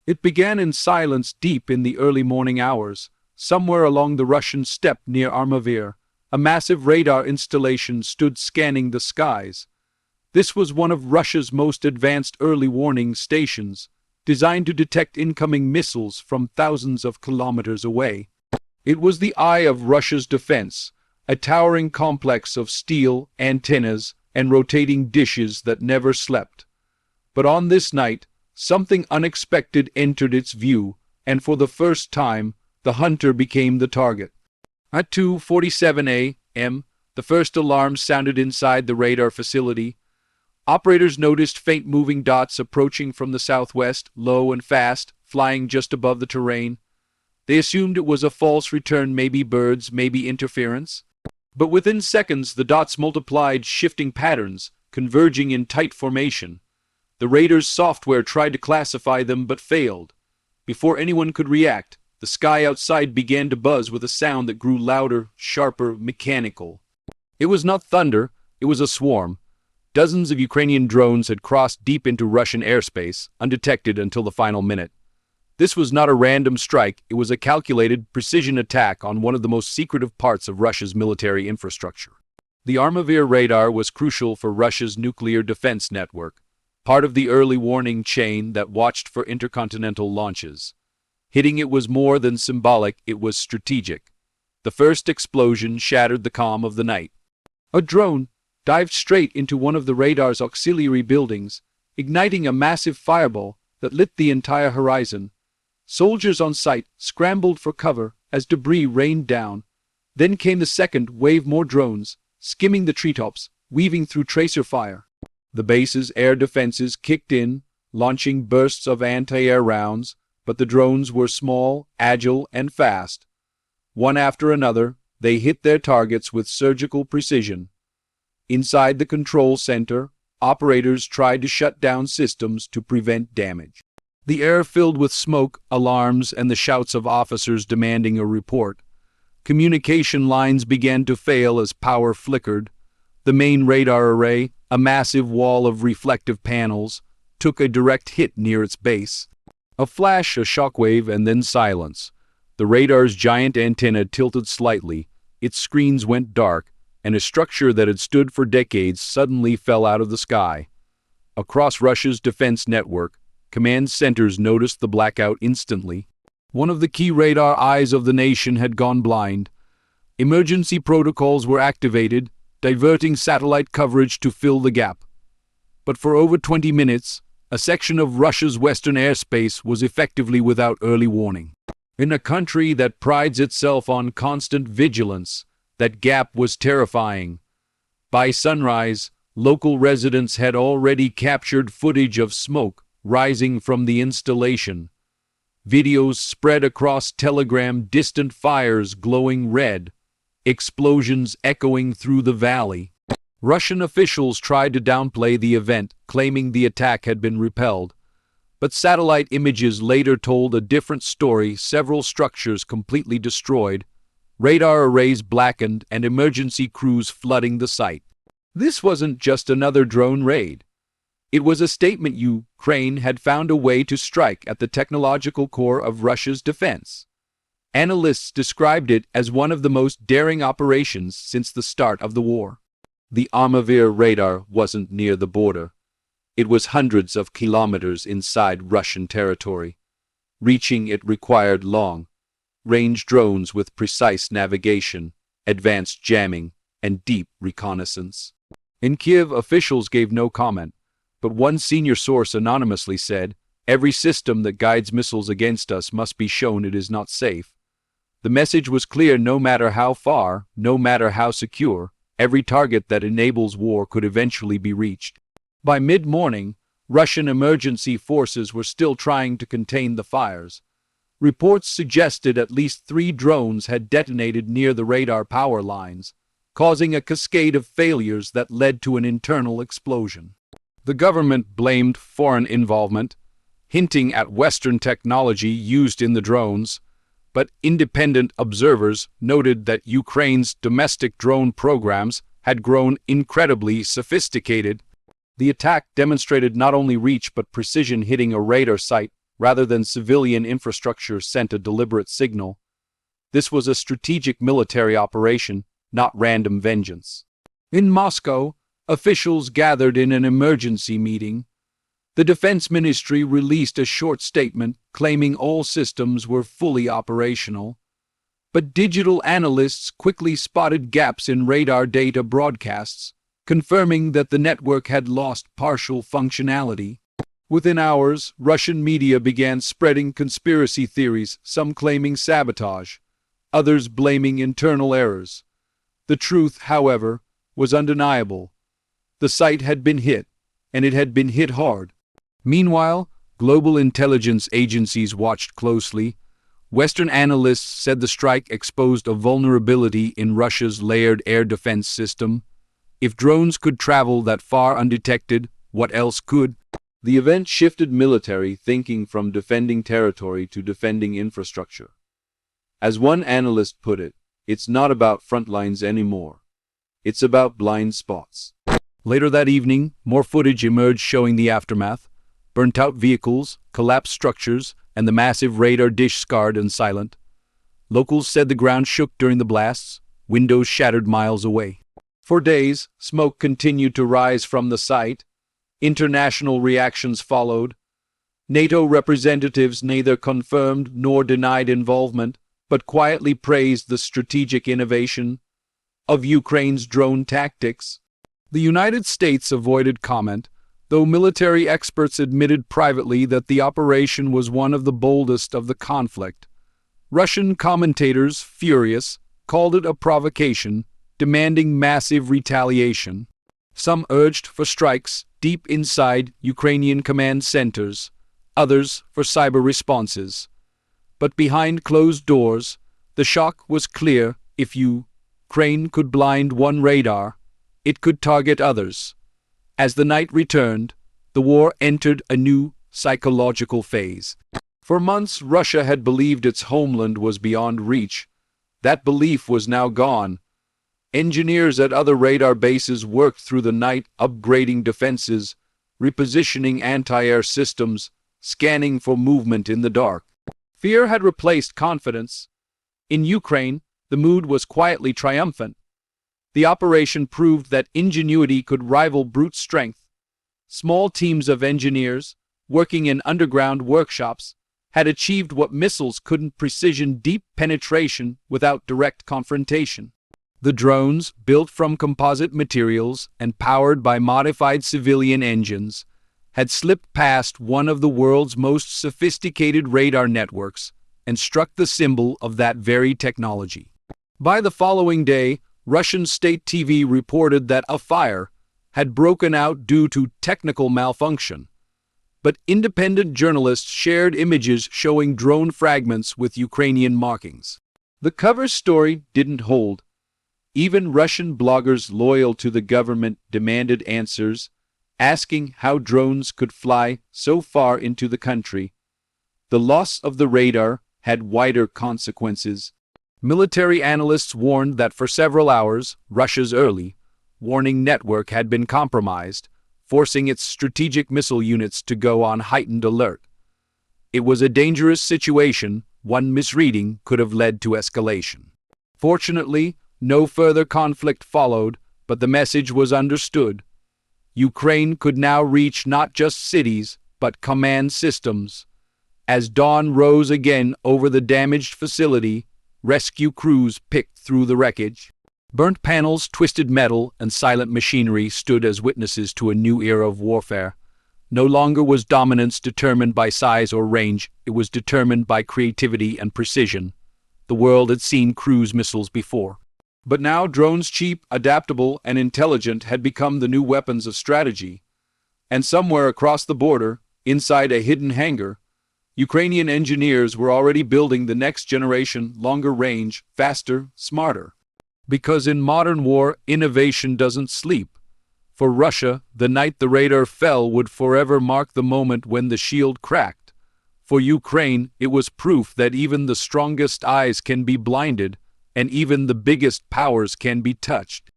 It began in silence deep in the early morning hours, somewhere along the Russian steppe near Armavir. A massive radar installation stood scanning the skies. This was one of Russia's most advanced early warning stations, designed to detect incoming missiles from thousands of kilometers away. It was the eye of Russia's defense, a towering complex of steel, antennas, and rotating dishes that never slept. But on this night, something unexpected entered its view, and for the first time, the hunter became the target. At 2:47 a.m., the first alarm sounded inside the radar facility. Operators noticed faint moving dots approaching from the southwest, low and fast, flying just above the terrain. They assumed it was a false return, maybe birds, maybe interference. But within seconds, the dots multiplied, shifting patterns, converging in tight formation. The radar's software tried to classify them but failed. Before anyone could react, the sky outside began to buzz with a sound that grew louder, sharper, mechanical. It was not thunder, it was a swarm. Dozens of Ukrainian drones had crossed deep into Russian airspace, undetected until the final minute. This was not a random strike, it was a calculated, precision attack on one of the most secretive parts of Russia's military infrastructure. The Armavir radar was crucial for Russia's nuclear defense network, part of the early warning chain that watched for intercontinental launches. Hitting it was more than symbolic, it was strategic. The first explosion shattered the calm of the night. A drone dived straight into one of the radar's auxiliary buildings, igniting a massive fireball that lit the entire horizon. Soldiers on site scrambled for cover as debris rained down. Then came the second wave, more drones, skimming the treetops, weaving through tracer fire. The base's air defenses kicked in, launching bursts of anti-air rounds, but the drones were small, agile, and fast. One after another, they hit their targets with surgical precision. Inside the control center, operators tried to shut down systems to prevent damage. The air filled with smoke, alarms, and the shouts of officers demanding a report. Communication lines began to fail as power flickered. The main radar array, a massive wall of reflective panels, took a direct hit near its base. A flash, a shockwave, and then silence. The radar's giant antenna tilted slightly, its screens went dark, and a structure that had stood for decades suddenly fell out of the sky. Across Russia's defense network, command centers noticed the blackout instantly. One of the key radar eyes of the nation had gone blind. Emergency protocols were activated, diverting satellite coverage to fill the gap. But for over 20 minutes, a section of Russia's western airspace was effectively without early warning. In a country that prides itself on constant vigilance, that gap was terrifying. By sunrise, local residents had already captured footage of smoke rising from the installation. Videos spread across Telegram, distant fires glowing red, explosions echoing through the valley. Russian officials tried to downplay the event, claiming the attack had been repelled. But satellite images later told a different story, several structures completely destroyed, radar arrays blackened, and emergency crews flooding the site. This wasn't just another drone raid. It was a statement Ukraine had found a way to strike at the technological core of Russia's defense. Analysts described it as one of the most daring operations since the start of the war. The Armavir radar wasn't near the border. It was hundreds of kilometers inside Russian territory. Reaching it required long-range drones with precise navigation, advanced jamming, and deep reconnaissance. In Kyiv, officials gave no comment, but one senior source anonymously said, "Every system that guides missiles against us must be shown it is not safe." The message was clear: no matter how far, no matter how secure, every target that enables war could eventually be reached. By mid-morning, Russian emergency forces were still trying to contain the fires. Reports suggested at least 3 drones had detonated near the radar power lines, causing a cascade of failures that led to an internal explosion. The government blamed foreign involvement, hinting at Western technology used in the drones, but independent observers noted that Ukraine's domestic drone programs had grown incredibly sophisticated. The attack demonstrated not only reach but precision, hitting a radar site rather than civilian infrastructure, sent a deliberate signal. This was a strategic military operation, not random vengeance. In Moscow, officials gathered in an emergency meeting. The Defense Ministry released a short statement claiming all systems were fully operational. But digital analysts quickly spotted gaps in radar data broadcasts, confirming that the network had lost partial functionality. Within hours, Russian media began spreading conspiracy theories, some claiming sabotage, others blaming internal errors. The truth, however, was undeniable. The site had been hit, and it had been hit hard. Meanwhile, global intelligence agencies watched closely. Western analysts said the strike exposed a vulnerability in Russia's layered air defense system. If drones could travel that far undetected, what else could? The event shifted military thinking from defending territory to defending infrastructure. As one analyst put it, it's not about front lines anymore. It's about blind spots. Later that evening, more footage emerged showing the aftermath. Burnt-out vehicles, collapsed structures, and the massive radar dish scarred and silent. Locals said the ground shook during the blasts, windows shattered miles away. For days, smoke continued to rise from the site. International reactions followed. NATO representatives neither confirmed nor denied involvement, but quietly praised the strategic innovation of Ukraine's drone tactics. The United States avoided comment, though military experts admitted privately that the operation was one of the boldest of the conflict. Russian commentators, furious, called it a provocation, demanding massive retaliation. Some urged for strikes deep inside Ukrainian command centers, others for cyber responses. But behind closed doors, the shock was clear. If Ukraine could blind one radar, it could target others. As the night returned, the war entered a new psychological phase. For months, Russia had believed its homeland was beyond reach. That belief was now gone. Engineers at other radar bases worked through the night, upgrading defenses, repositioning anti-air systems, scanning for movement in the dark. Fear had replaced confidence. In Ukraine, the mood was quietly triumphant. The operation proved that ingenuity could rival brute strength. Small teams of engineers, working in underground workshops, had achieved what missiles couldn't: precision, deep penetration without direct confrontation. The drones, built from composite materials and powered by modified civilian engines, had slipped past one of the world's most sophisticated radar networks and struck the symbol of that very technology. By the following day, Russian state TV reported that a fire had broken out due to technical malfunction. But independent journalists shared images showing drone fragments with Ukrainian markings. The cover story didn't hold. Even Russian bloggers loyal to the government demanded answers, asking how drones could fly so far into the country. The loss of the radar had wider consequences. Military analysts warned that for several hours, Russia's early warning network had been compromised, forcing its strategic missile units to go on heightened alert. It was a dangerous situation. One misreading could have led to escalation. Fortunately, no further conflict followed, but the message was understood. Ukraine could now reach not just cities, but command systems. As dawn rose again over the damaged facility, rescue crews picked through the wreckage. Burnt panels, twisted metal, and silent machinery stood as witnesses to a new era of warfare. No longer was dominance determined by size or range, it was determined by creativity and precision. The world had seen cruise missiles before. But now drones, cheap, adaptable, and intelligent, had become the new weapons of strategy. And somewhere across the border, inside a hidden hangar, Ukrainian engineers were already building the next generation, longer range, faster, smarter. Because in modern war, innovation doesn't sleep. For Russia, the night the radar fell would forever mark the moment when the shield cracked. For Ukraine, it was proof that even the strongest eyes can be blinded, and even the biggest powers can be touched.